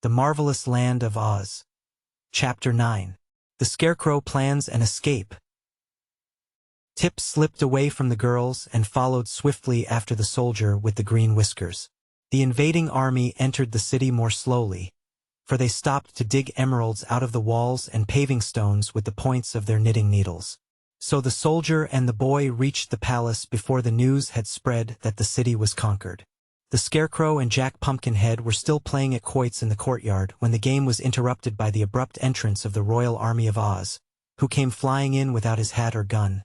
The Marvelous Land of Oz. Chapter 9. The Scarecrow Plans an Escape. Tip slipped away from the girls and followed swiftly after the soldier with the green whiskers. The invading army entered the city more slowly, for they stopped to dig emeralds out of the walls and paving stones with the points of their knitting needles. So the soldier and the boy reached the palace before the news had spread that the city was conquered. The Scarecrow and Jack Pumpkinhead were still playing at quoits in the courtyard when the game was interrupted by the abrupt entrance of the Royal Army of Oz, who came flying in without his hat or gun,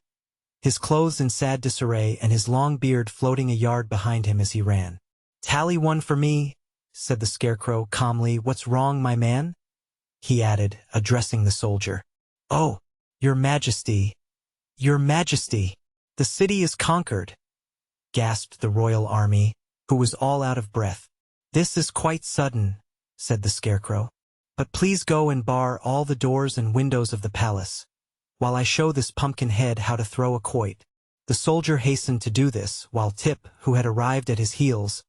his clothes in sad disarray and his long beard floating a yard behind him as he ran. "Tally one for me," said the Scarecrow calmly. "What's wrong, my man?" he added, addressing the soldier. "Oh, Your Majesty, Your Majesty, the city is conquered," gasped the Royal Army, who was all out of breath. "This is quite sudden," said the Scarecrow. "But please go and bar all the doors and windows of the palace, while I show this Pumpkinhead how to throw a quoit." The soldier hastened to do this, while Tip, who had arrived at his heels,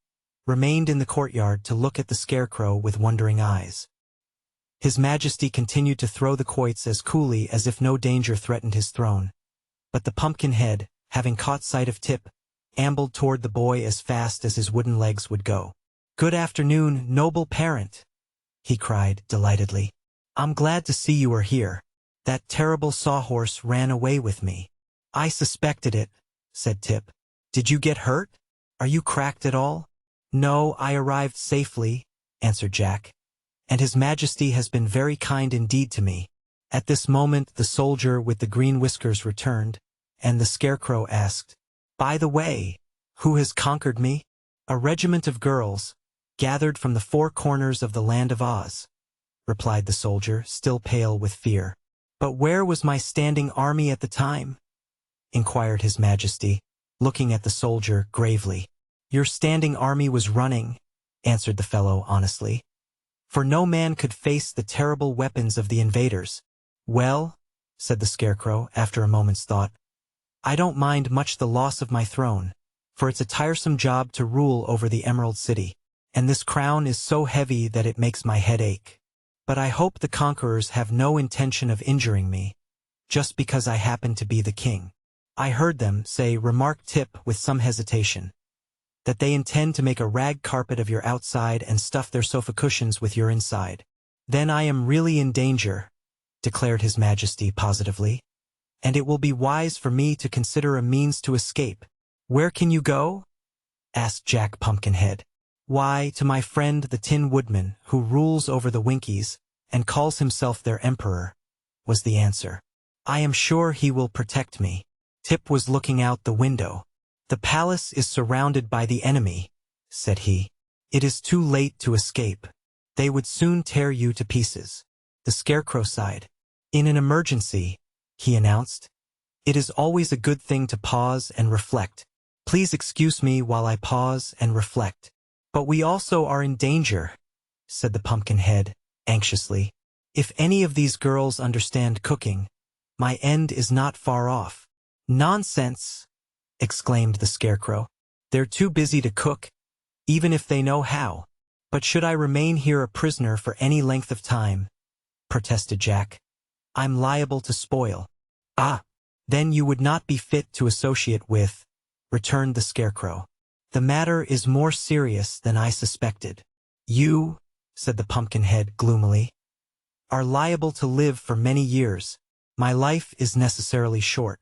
remained in the courtyard to look at the Scarecrow with wondering eyes. His Majesty continued to throw the quoits as coolly as if no danger threatened his throne. But the Pumpkinhead, having caught sight of Tip, ambled toward the boy as fast as his wooden legs would go. "Good afternoon, noble parent," he cried delightedly. "I'm glad to see you are here. That terrible sawhorse ran away with me." "I suspected it," said Tip. "Did you get hurt? Are you cracked at all?" "No, I arrived safely," answered Jack, "and His Majesty has been very kind indeed to me." At this moment the soldier with the green whiskers returned, and the Scarecrow asked, "By the way, who has conquered me?" "A regiment of girls, gathered from the four corners of the land of Oz," replied the soldier, still pale with fear. "But where was my standing army at the time?" inquired His Majesty, looking at the soldier gravely. "Your standing army was running," answered the fellow honestly, "for no man could face the terrible weapons of the invaders." "Well," said the Scarecrow after a moment's thought, "I don't mind much the loss of my throne, for it's a tiresome job to rule over the Emerald City, and this crown is so heavy that it makes my head ache. But I hope the conquerors have no intention of injuring me, just because I happen to be the king." "I heard them say," remarked Tip with some hesitation, "that they intend to make a rag carpet of your outside and stuff their sofa cushions with your inside." "Then I am really in danger," declared His Majesty positively, "and it will be wise for me to consider a means to escape." "Where can you go?" asked Jack Pumpkinhead. "Why, to my friend the Tin Woodman, who rules over the Winkies and calls himself their emperor," was the answer. "I am sure he will protect me." Tip was looking out the window. "The palace is surrounded by the enemy," said he. "It is too late to escape. They would soon tear you to pieces." The Scarecrow sighed. "In an emergency," he announced, "it is always a good thing to pause and reflect. Please excuse me while I pause and reflect." "But we also are in danger," said the Pumpkinhead, anxiously. "If any of these girls understand cooking, my end is not far off." "Nonsense!" exclaimed the Scarecrow. "They're too busy to cook, even if they know how." "But should I remain here a prisoner for any length of time?" protested Jack. "I'm liable to spoil." "Ah, then you would not be fit to associate with," returned the Scarecrow. "The matter is more serious than I suspected." "You," said the Pumpkinhead gloomily, "are liable to live for many years. My life is necessarily short,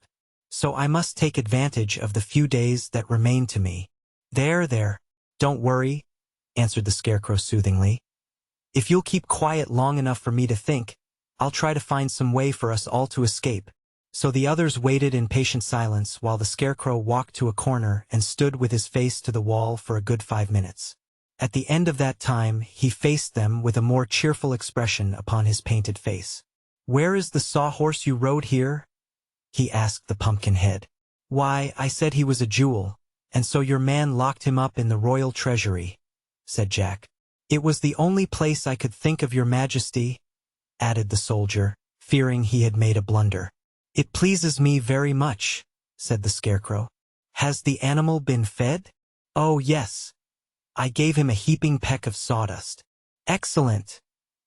so I must take advantage of the few days that remain to me." There, don't worry," answered the Scarecrow soothingly. "If you'll keep quiet long enough for me to think, I'll try to find some way for us all to escape." So the others waited in patient silence while the Scarecrow walked to a corner and stood with his face to the wall for a good 5 minutes. At the end of that time, he faced them with a more cheerful expression upon his painted face. "Where is the sawhorse you rode here?" he asked the Pumpkinhead. "Why, I said he was a jewel, and so your man locked him up in the royal treasury," said Jack. "It was the only place I could think of, Your Majesty," added the soldier, fearing he had made a blunder. "It pleases me very much," said the Scarecrow. "Has the animal been fed?" "Oh, yes. I gave him a heaping peck of sawdust." "Excellent!"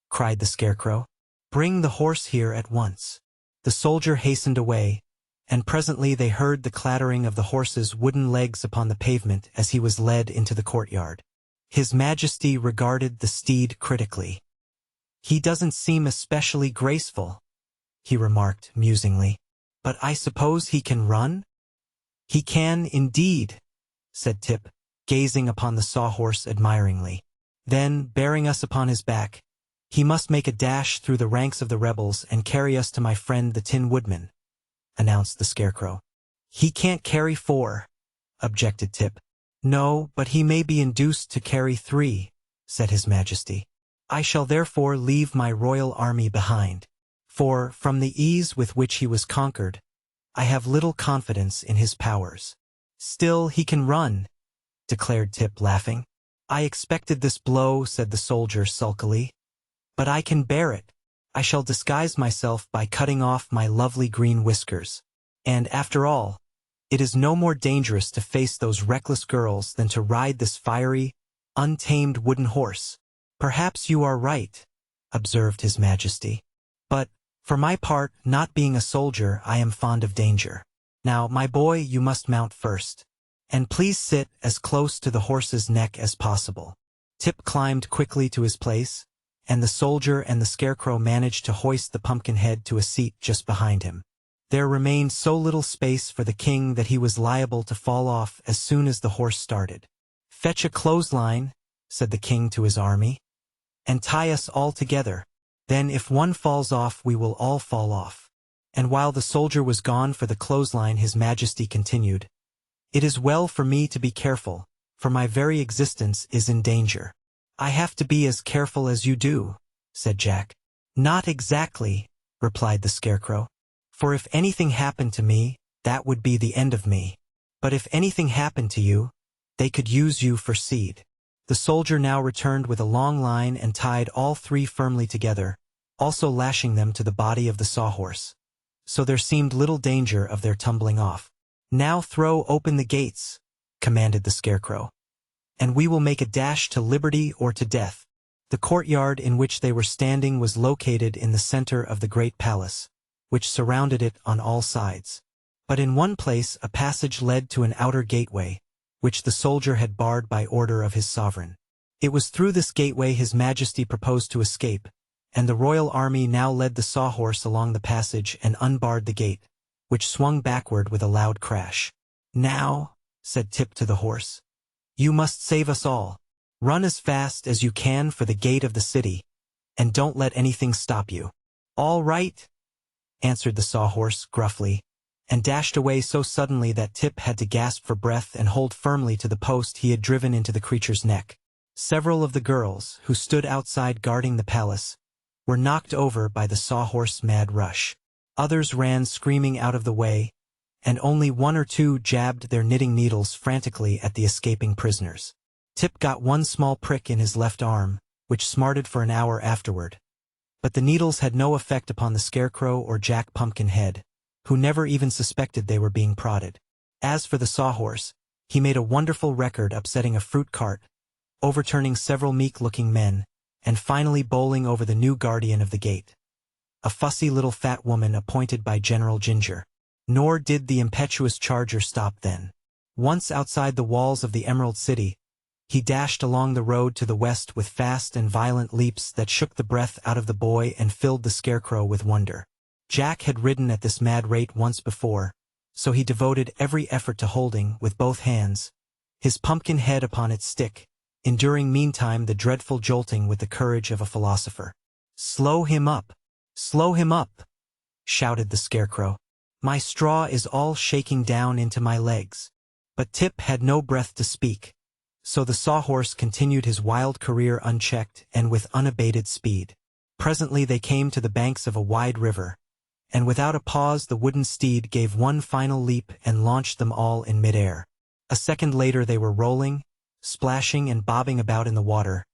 cried the Scarecrow. "Bring the horse here at once." The soldier hastened away, and presently they heard the clattering of the horse's wooden legs upon the pavement as he was led into the courtyard. His Majesty regarded the steed critically. "He doesn't seem especially graceful," he remarked musingly. "But I suppose he can run?" "He can indeed," said Tip, gazing upon the sawhorse admiringly. "Then, bearing us upon his back, he must make a dash through the ranks of the rebels and carry us to my friend the Tin Woodman," announced the Scarecrow. "He can't carry 4, objected Tip. "No, but he may be induced to carry 3, said His Majesty. "I shall therefore leave my royal army behind, for, from the ease with which he was conquered, I have little confidence in his powers." "Still, he can run," declared Tip, laughing. "I expected this blow," said the soldier sulkily. "But I can bear it. I shall disguise myself by cutting off my lovely green whiskers. And, after all, it is no more dangerous to face those reckless girls than to ride this fiery, untamed wooden horse." "Perhaps you are right," observed His Majesty. "But, for my part, not being a soldier, I am fond of danger. Now, my boy, you must mount first. And please sit as close to the horse's neck as possible." Tip climbed quickly to his place, and the soldier and the Scarecrow managed to hoist the Pumpkinhead to a seat just behind him. There remained so little space for the king that he was liable to fall off as soon as the horse started. "Fetch a clothesline," said the king to his army, "and tie us all together. Then if one falls off, we will all fall off." And while the soldier was gone for the clothesline, His Majesty continued, "It is well for me to be careful, for my very existence is in danger." "I have to be as careful as you do," said Jack. "Not exactly," replied the Scarecrow. "For if anything happened to me, that would be the end of me. But if anything happened to you, they could use you for seed." The soldier now returned with a long line and tied all 3 firmly together, also lashing them to the body of the sawhorse. So there seemed little danger of their tumbling off. "Now throw open the gates," commanded the Scarecrow, "and we will make a dash to liberty or to death." The courtyard in which they were standing was located in the center of the great palace, which surrounded it on all sides. But in one place a passage led to an outer gateway, which the soldier had barred by order of his sovereign. It was through this gateway His Majesty proposed to escape, and the royal army now led the sawhorse along the passage and unbarred the gate, which swung backward with a loud crash. "Now," said Tip to the horse, "you must save us all. Run as fast as you can for the gate of the city, and don't let anything stop you." "All right," answered the sawhorse gruffly, and dashed away so suddenly that Tip had to gasp for breath and hold firmly to the post he had driven into the creature's neck. Several of the girls, who stood outside guarding the palace, were knocked over by the sawhorse's mad rush. Others ran screaming out of the way, and only 1 or 2 jabbed their knitting needles frantically at the escaping prisoners. Tip got one small prick in his left arm, which smarted for an hour afterward. But the needles had no effect upon the Scarecrow or Jack Pumpkinhead, who never even suspected they were being prodded. As for the sawhorse, he made a wonderful record, upsetting a fruit cart, overturning several meek-looking men, and finally bowling over the new guardian of the gate, a fussy little fat woman appointed by General Ginger. Nor did the impetuous charger stop then. Once outside the walls of the Emerald City, he dashed along the road to the west with fast and violent leaps that shook the breath out of the boy and filled the Scarecrow with wonder. Jack had ridden at this mad rate once before, so he devoted every effort to holding, with both hands, his pumpkin head upon its stick, enduring meantime the dreadful jolting with the courage of a philosopher. "Slow him up! Slow him up!" shouted the Scarecrow. "My straw is all shaking down into my legs." But Tip had no breath to speak, so the sawhorse continued his wild career unchecked and with unabated speed. Presently they came to the banks of a wide river, and without a pause the wooden steed gave one final leap and launched them all in midair. A second later they were rolling, splashing and bobbing about in the water,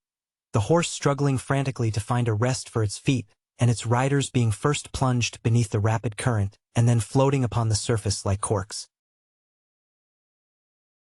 the horse struggling frantically to find a rest for its feet, and its riders being first plunged beneath the rapid current and then floating upon the surface like corks.